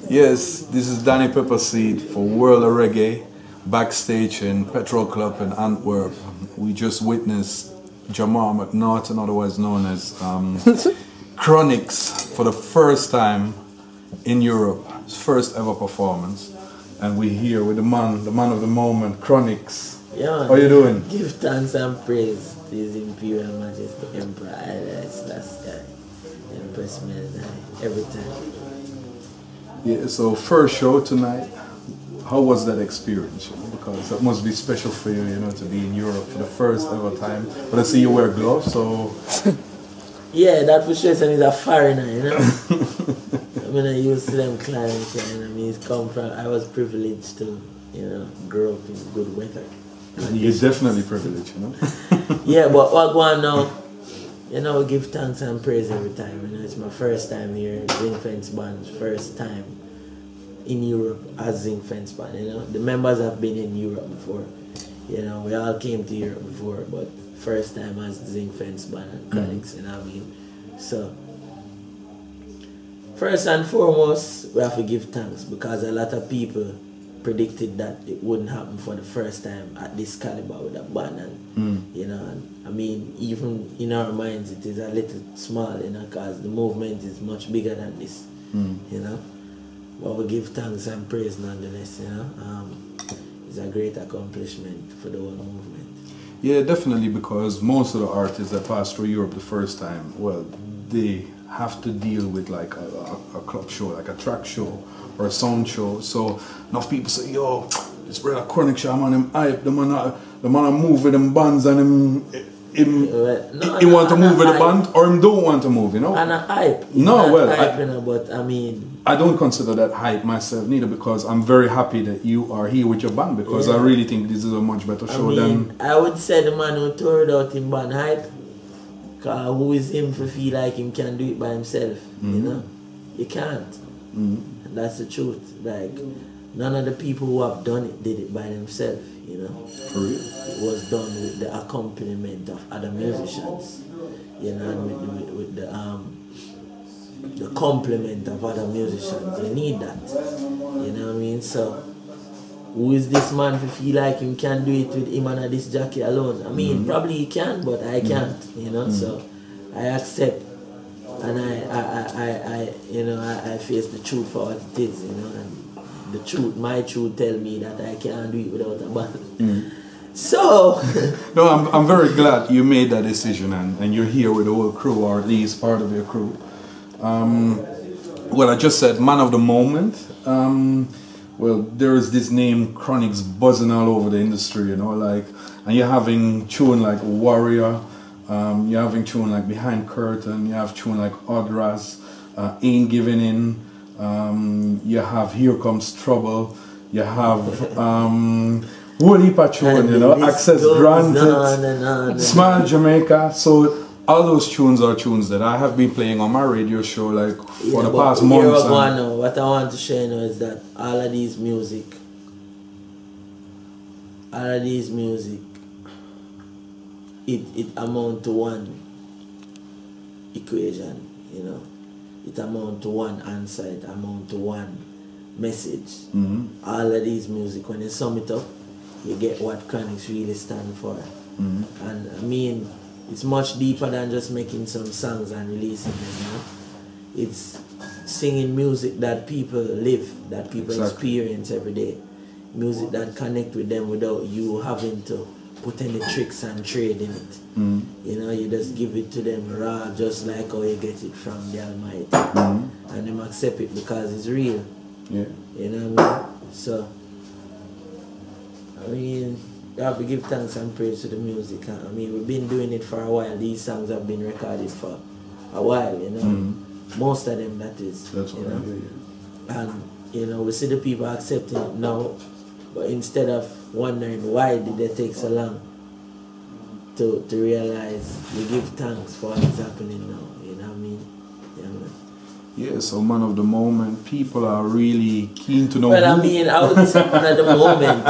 Yes, this is Danny Pepperseed for World of Reggae, backstage in Petrol Club in Antwerp. We just witnessed Jamal McNaughton, otherwise known as Chronixx, for the first time in Europe, his first ever performance. And we're here with the man of the moment, Chronixx. Yeah, how you doing? Give thanks and praise to His Imperial Majesty Emperor Haile Selassie, Empress Melody, every time. Yeah, so first show tonight, how was that experience? Because that must be special for you, to be in Europe for the first ever time. But I see you wear gloves, so... Yeah, that for sure is a foreigner, I mean, I used to them clients, it's come from, I was privileged to, grow up in good weather. You're definitely privileged, Yeah, but what going on now, we give thanks and praise every time. It's my first time here, Zing Fence Band's first time in Europe as Zing Fence Band, The members have been in Europe before. We all came to Europe before, but first time as Zing Fence Band and Chronixx, So, first and foremost, we have to give thanks because a lot of people predicted that it wouldn't happen for the first time at this caliber with a band, and even in our minds it is a little small, because the movement is much bigger than this, but we give thanks and praise nonetheless. It's a great accomplishment for the whole movement. Yeah, definitely, because most of the artists that pass through Europe the first time, well, they have to deal with like a club show, like a track show or a sound show. So enough people say, yo, this brother Chronixx, man, him hype, the man move with them bands, and he want to move with the band, or him don't want to move, And a hype. But I don't consider that hype myself neither, because I'm very happy that you are here with your band, because I really think this is a much better show than... I would say the man who toured out in band hype, who is him to feel like him can do it by himself, You can't. That's the truth. Like, none of the people who have done it did it by themselves, For real? It was done with the accompaniment of other musicians, and with the complement of other musicians. You need that, So, who is this man to feel like him can do it with him and this jockey alone? Probably he can, but I can't, So I accept, and I face the truth for what it is, and the truth, my truth, tell me that I can't do it without a band. So no, I'm very glad you made that decision, and you're here with the whole crew, or at least part of your crew. Well, I just said man of the moment. Well, there is this name Chronixx buzzing all over the industry, and you're having tune like Warrior, you're having tune like Behind Curtain, you have tune like Odras, Ain't Giving In, you have Here Comes Trouble, you have whole heap of tune, Access Granted, Smile Jamaica. So all those tunes are tunes that I have been playing on my radio show for the past months. What I want to share now is that all of these music, it amount to one equation, It amount to one answer, it amount to one message. All of these music, when you sum it up, you get what Chronixx really stand for. And it's much deeper than just making some songs and releasing them, It's singing music that people live, that people experience every day. Music that connect with them without you having to put any tricks and trade in it. You just give it to them raw, just like how you get it from the Almighty. And them accept it because it's real. Yeah. You know what I mean? So, you have to give thanks and praise to the music. We've been doing it for a while. These songs have been recorded for a while, Most of them, that is. That's what I hear, And, we see the people accepting it now, but instead of wondering why did they take so long to realize, we give thanks for what's happening now, Yeah, so man of the moment, people are really keen to know. Well, I would say man of the moment,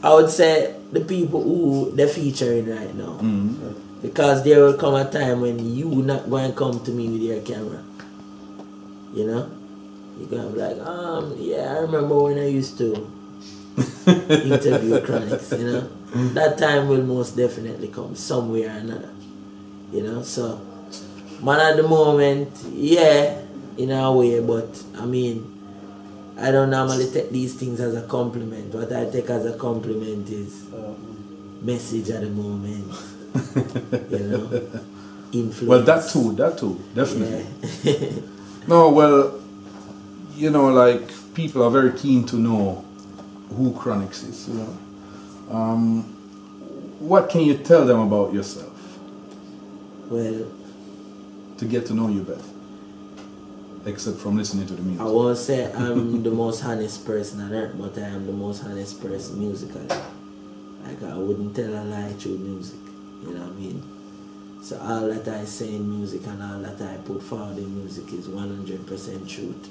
I would say the people who they're featuring right now. Because there will come a time when you not going to come to me with your camera. You know? You're going to be like, yeah, I remember when I used to interview Chronixx, you know? That time will most definitely come, somewhere or another. You know? So, man, at the moment, yeah, in a way, but I mean, I don't normally take these things as a compliment. What I take as a compliment is message at the moment. You know, influence. Well, that too, definitely. Yeah. No, well, you know, like, people are very keen to know who Chronixx is, you know. What can you tell them about yourself? Well, to get to know you better, except from listening to the music. I won't say I'm the most honest person on earth, but I am the most honest person musically. Like, I wouldn't tell a lie through music. You know what I mean? So all that I say in music and all that I put forward in music is 100% truth.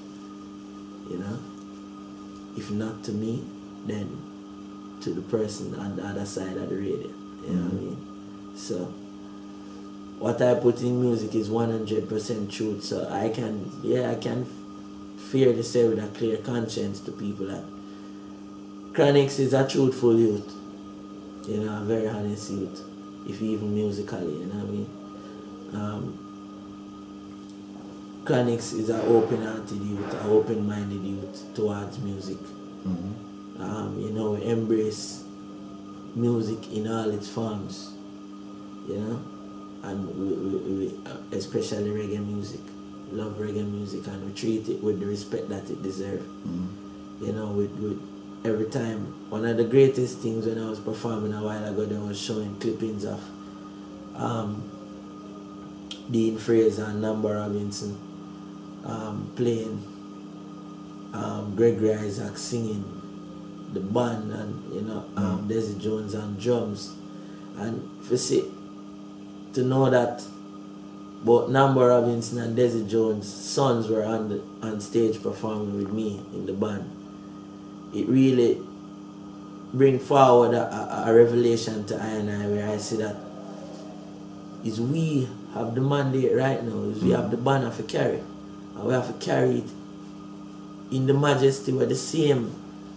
You know? If not to me, then to the person on the other side of the radio. You know what I mean? So what I put in music is 100% truth. So I can fairly say with a clear conscience to people that Chronixx is a truthful youth. You know, a very honest youth. If even musically, you know what I mean? Chronixx is an open-hearted youth, an open-minded youth towards music. You know, we embrace music in all its forms, you know, and we especially reggae music, love reggae music, and we treat it with the respect that it deserves. You know, with every time. One of the greatest things when I was performing a while ago, they was showing clippings of Dean Fraser and Namba Robinson playing, Gregory Isaac singing, the band, and you know, Desi Jones on drums, and for see to know that both Namba Robinson and Desi Jones' sons were on stage performing with me in the band. It really bring forward a revelation to I and I, where I see that is we have the mandate right now, is we have the banner for carry, and we have to carry it in the majesty where the same,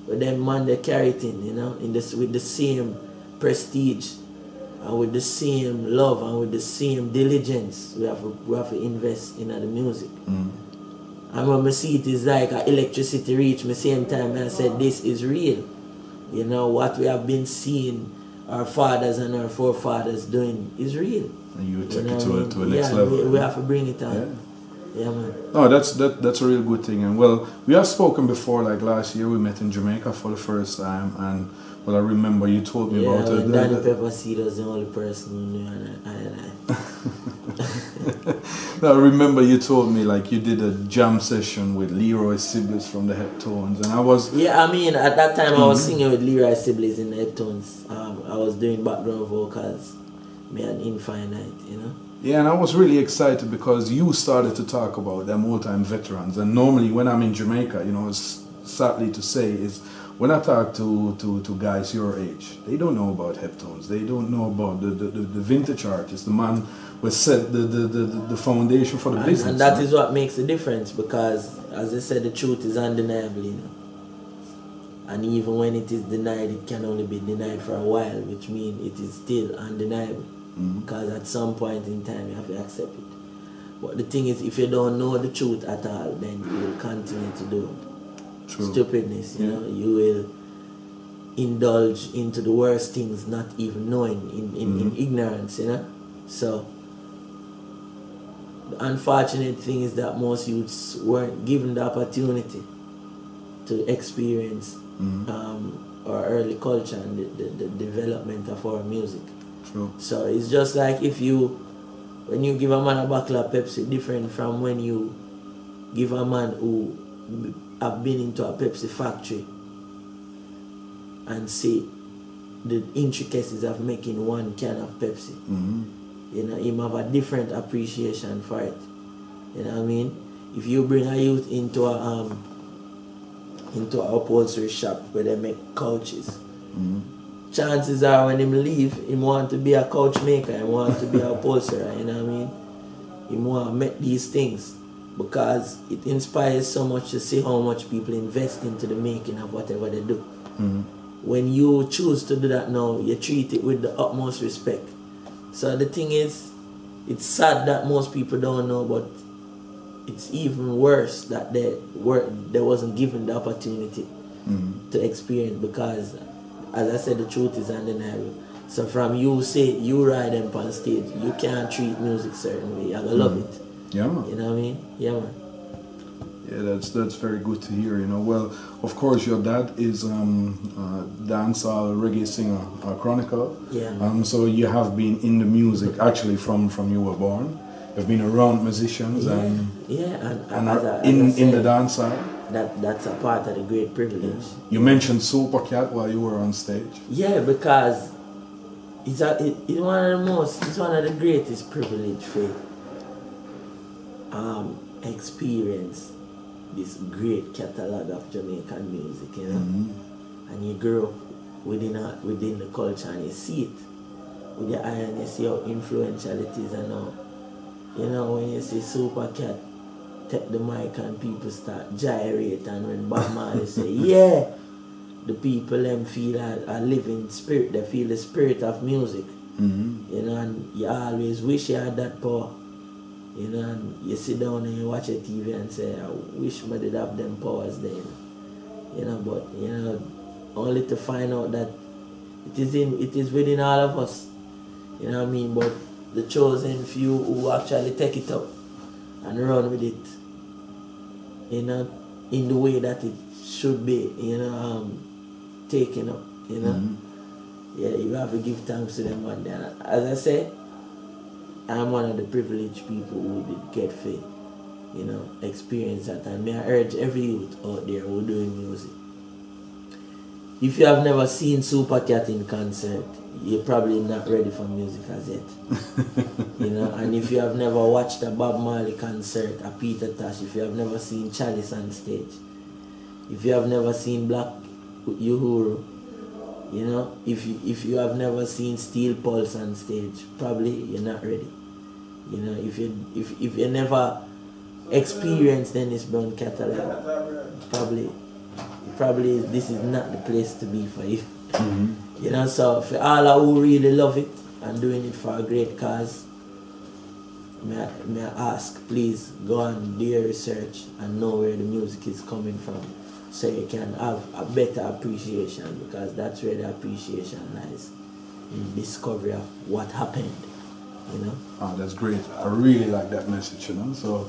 where them man they carry it in, you know, with the same prestige, and with the same love, and with the same diligence. We have to invest in the music. And when I see it is like electricity reach me same time, and I said this is real. You know, what we have been seeing our fathers and our forefathers doing is real. And you take it to a next level. We have to bring it on. Yeah, man. No, that's a real good thing. And well, we have spoken before, like last year we met in Jamaica for the first time, and well, I remember you told me about it. Danny Pepperseed was the only person who knew, and I. No, I remember you told me like you did a jam session with Leroy Sibbles from the Heptones, and I was... Yeah, I mean, at that time I was singing with Leroy Sibbles in the Heptones. I was doing background vocals, me and Infinite, you know. Yeah, and I was really excited because you started to talk about them old-time veterans, and normally when I'm in Jamaica, you know, sadly to say, is when I talk to guys your age, they don't know about Heptones, they don't know about the vintage artist, the man who set the foundation for the business. And that is what makes the difference, because, as I said, the truth is undeniable, you know. And even when it is denied, it can only be denied for a while, which means it is still undeniable. Because at some point in time, you have to accept it. But the thing is, if you don't know the truth at all, then you will continue to do stupidness, you know. You will indulge into the worst things, not even knowing, in ignorance, you know. So the unfortunate thing is that most youths weren't given the opportunity to experience our early culture and the development of our music. True. So it's just like when you give a man a bottle of Pepsi, different from when you give a man who have been into a Pepsi factory and see the intricacies of making one can of Pepsi. You know, him have a different appreciation for it. You know what I mean? If you bring a youth into a upholstery shop where they make couches, chances are when him leave, him want to be a couch maker, him want to be a upholsterer, you know what I mean? Him want to make these things because it inspires so much to see how much people invest into the making of whatever they do. When you choose to do that now, you treat it with the utmost respect. So the thing is, it's sad that most people don't know, but it's even worse that they wasn't given the opportunity to experience, because, as I said, the truth is undeniable. So from you say you ride them on stage, you can't treat music certain way. You're gonna love it. Yeah, man. You know what I mean? Yeah, man. Yeah, that's very good to hear, you know. Well, of course, your dad is dancehall reggae singer, Chronixx. Yeah. So you have been in the music actually from you were born. You've been around musicians and in the dancehall. That's a part of the great privilege. You mentioned Super Cat while you were on stage. Yeah, because it's one of the greatest privilege for experience this great catalog of Jamaican music, you know. And you grow within the culture and you see it with your eye and you see how influential it is. And now, you know, when you see Super Cat take the mic and people start gyrate, and when Bob Marley say, yeah, the people them feel a living spirit, they feel the spirit of music. You know, and you always wish you had that power. You know, and you sit down and you watch a TV and say, I wish I did have them powers then. You know, but you know, only to find out that it is within all of us. You know what I mean? But the chosen few who actually take it up and run with it, you know, in the way that it should be, you know, taken up, you know. Yeah, you have to give thanks to them one day. And as I say, I'm one of the privileged people who did get faith, you know, experience that. And may I urge every youth out there who doing music, if you have never seen Super Cat in concert, you're probably not ready for music as yet. You know, and if you have never watched a Bob Marley concert, a Peter Tosh, if you have never seen Chalice on stage, if you have never seen Black Uhuru, you know, if you have never seen Steel Pulse on stage, probably you're not ready. You know, if you never experienced Dennis Brown catalog, probably this is not the place to be for you. You know, so for all who really love it and doing it for a great cause, may I ask, please go and do your research and know where the music is coming from, so you can have a better appreciation, because that's where the appreciation lies, in the discovery of what happened, you know. Oh, that's great. I really like that message, you know. So,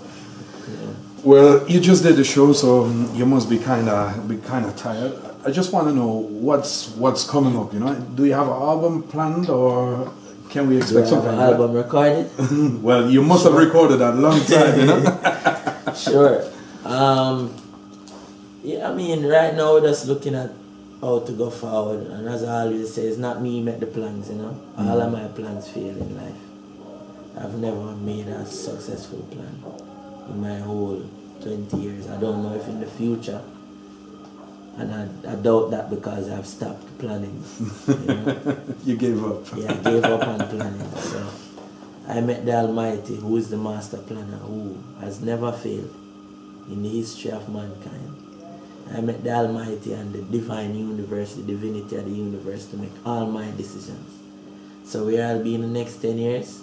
yeah. Well, you just did the show, so you must be kind of tired. I just want to know what's coming up, you know. Do you have an album planned, or can we expect something? An album recorded? Well, you must have recorded that a long time, you know. Sure. Yeah, I mean, right now we're just looking at how to go forward, and as I always say, it's not me make the plans, you know. All of my plans fail in life. I've never made a successful plan in my whole 20 years. I don't know if in the future, and I doubt that because I've stopped planning. You know? You gave up. Yeah, I gave up on planning. So I met the Almighty, who is the master planner, who has never failed in the history of mankind. I met the Almighty and the divine universe, the divinity of the universe, to make all my decisions. So where I'll be in the next 10 years,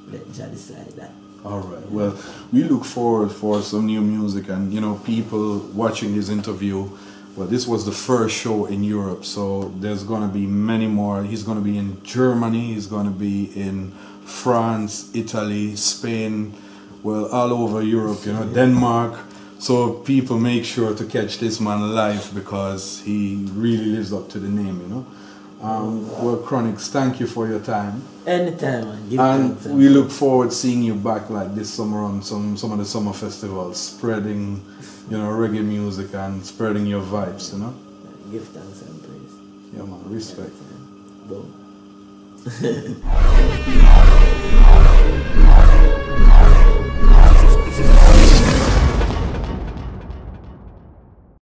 let Jah decide that. All right. Well, we look forward for some new music, and you know, people watching this interview. Well, this was the first show in Europe, so there's going to be many more. He's going to be in Germany. He's going to be in France, Italy, Spain. Well, all over Europe. You know, Denmark. So people make sure to catch this man live, because he really lives up to the name, you know. Well, Chronixx, thank you for your time. Anytime, man. And we look forward to seeing you back like this summer on some of the summer festivals, spreading, you know, reggae music and spreading your vibes, you know. Give thanks and praise. Yeah, man. Respect. Boom.